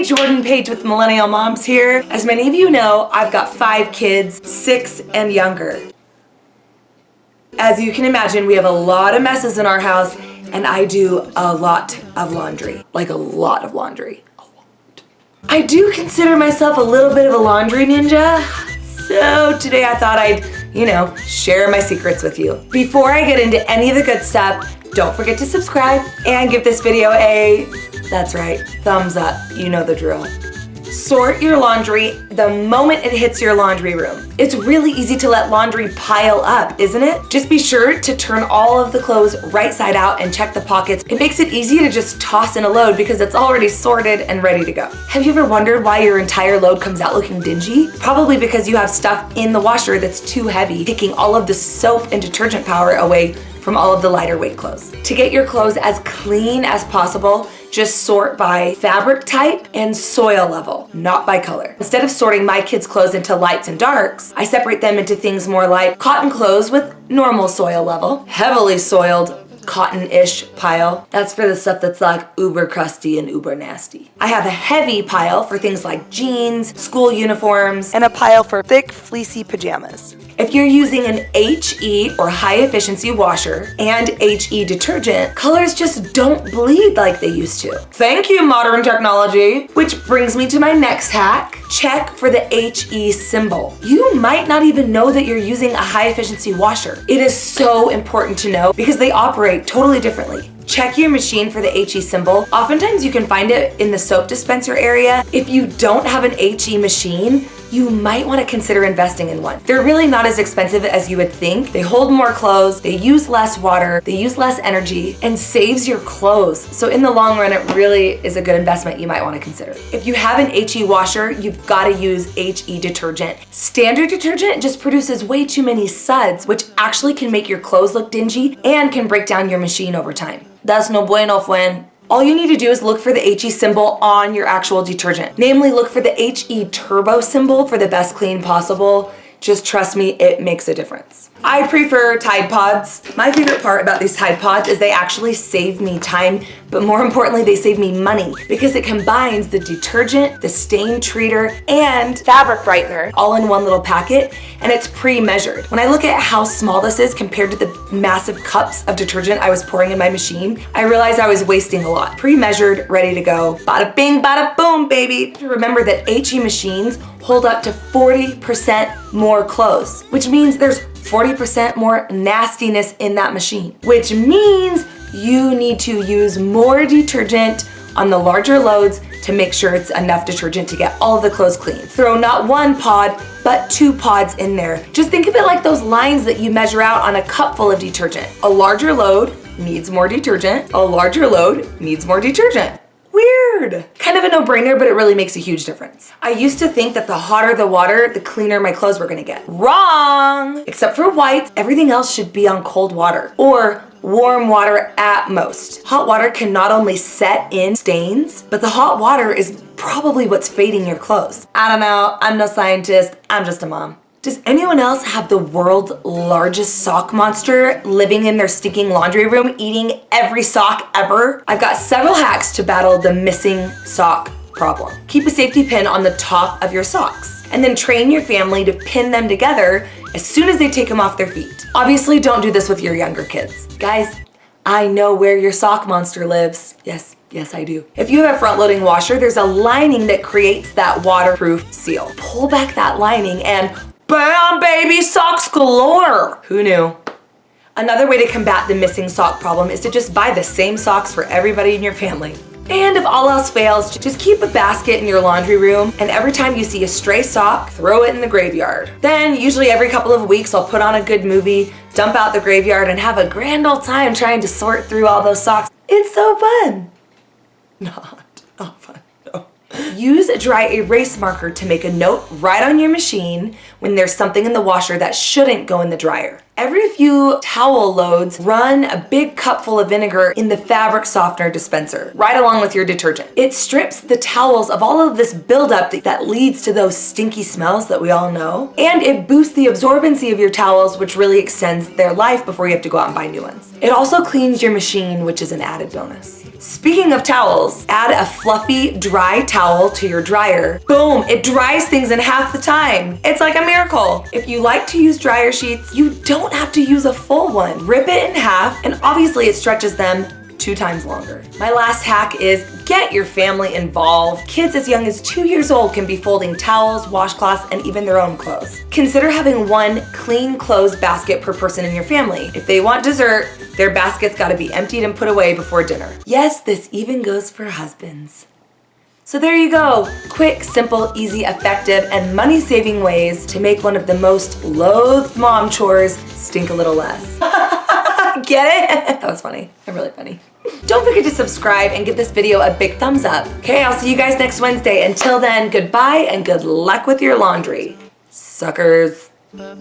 Jordan Page with Millennial Moms here. As many of you know, I've got 5 kids, 6 and younger. As you can imagine, we have a lot of messes in our house, and I do a lot of laundry. Like a lot of laundry. A lot. I do consider myself a little bit of a laundry ninja, so today I thought I'd, share my secrets with you. Before I get into any of the good stuff, don't forget to subscribe and give this video that's right, thumbs up. You know the drill. Sort your laundry the moment it hits your laundry room. It's really easy to let laundry pile up, isn't it? Just be sure to turn all of the clothes right side out and check the pockets. It makes it easy to just toss in a load because it's already sorted and ready to go. Have you ever wondered why your entire load comes out looking dingy? Probably because you have stuff in the washer that's too heavy, taking all of the soap and detergent power away from all of the lighter weight clothes. To get your clothes as clean as possible, just sort by fabric type and soil level, not by color. Instead of sorting my kids' clothes into lights and darks, I separate them into things more like cotton clothes with normal soil level, heavily soiled cotton-ish pile. That's for the stuff that's like uber crusty and uber nasty. I have a heavy pile for things like jeans, school uniforms, and a pile for thick, fleecy pajamas. If you're using an HE or high efficiency washer and HE detergent, colors just don't bleed like they used to. Thank you, modern technology. Which brings me to my next hack. Check for the HE symbol. You might not even know that you're using a high efficiency washer. It is so important to know because they operate totally differently. Check your machine for the HE symbol. Oftentimes you can find it in the soap dispenser area. If you don't have an HE machine, you might want to consider investing in one. They're really not as expensive as you would think. They hold more clothes, they use less water, they use less energy, and saves your clothes. So in the long run, it really is a good investment you might want to consider. If you have an HE washer, you've got to use HE detergent. Standard detergent just produces way too many suds, which actually can make your clothes look dingy and can break down your machine over time. That's no bueno, friend. All you need to do is look for the HE symbol on your actual detergent. Namely, look for the HE turbo symbol for the best clean possible. Just trust me, it makes a difference. I prefer Tide Pods. My favorite part about these Tide Pods is they actually save me time, but more importantly, they save me money because it combines the detergent, the stain treater, and fabric brightener all in one little packet, and it's pre-measured. When I look at how small this is compared to the massive cups of detergent I was pouring in my machine, I realized I was wasting a lot. Pre-measured, ready to go. Bada bing, bada boom, baby. Remember that HE machines hold up to 40% more clothes, which means there's 40% more nastiness in that machine, which means you need to use more detergent on the larger loads to make sure it's enough detergent to get all of the clothes clean. Throw not 1 pod, but 2 pods in there. Just think of it like those lines that you measure out on a cup full of detergent. A larger load needs more detergent. A larger load needs more detergent. Weird. Kind of a no-brainer, but it really makes a huge difference. I used to think that the hotter the water, the cleaner my clothes were gonna get. Wrong! Except for whites, everything else should be on cold water or warm water at most. Hot water can not only set in stains, but the hot water is probably what's fading your clothes. I don't know, I'm no scientist, I'm just a mom. Does anyone else have the world's largest sock monster living in their stinking laundry room, eating every sock ever? I've got several hacks to battle the missing sock problem. Keep a safety pin on the top of your socks, and then train your family to pin them together as soon as they take them off their feet. Obviously, don't do this with your younger kids. Guys, I know where your sock monster lives. Yes, I do. If you have a front-loading washer, there's a lining that creates that waterproof seal. Pull back that lining and bam, baby, socks galore. Who knew? Another way to combat the missing sock problem is to just buy the same socks for everybody in your family. And if all else fails, just keep a basket in your laundry room, and every time you see a stray sock, throw it in the graveyard. Then, usually every couple of weeks, I'll put on a good movie, dump out the graveyard, and have a grand old time trying to sort through all those socks. It's so fun. Not fun. Use a dry erase marker to make a note right on your machine when there's something in the washer that shouldn't go in the dryer. Every few towel loads, run a big cup full of vinegar in the fabric softener dispenser, right along with your detergent. It strips the towels of all of this buildup that leads to those stinky smells that we all know. And it boosts the absorbency of your towels, which really extends their life before you have to go out and buy new ones. It also cleans your machine, which is an added bonus. Speaking of towels, add a fluffy, dry towel to your dryer. Boom, it dries things in half the time. It's like a miracle. If you like to use dryer sheets, you don't have to use a full one. Rip it in half, and obviously it stretches them 2 times longer. My last hack is get your family involved. Kids as young as 2 years old can be folding towels, washcloths, and even their own clothes. Consider having one clean clothes basket per person in your family. If they want dessert, their basket's gotta be emptied and put away before dinner. Yes, this even goes for husbands. So there you go. Quick, simple, easy, effective, and money-saving ways to make one of the most loathed mom chores stink a little less. Get it? That was funny. I'm really funny. Don't forget to subscribe and give this video a big thumbs up. Okay, I'll see you guys next Wednesday. Until then, goodbye and good luck with your laundry. Suckers. What?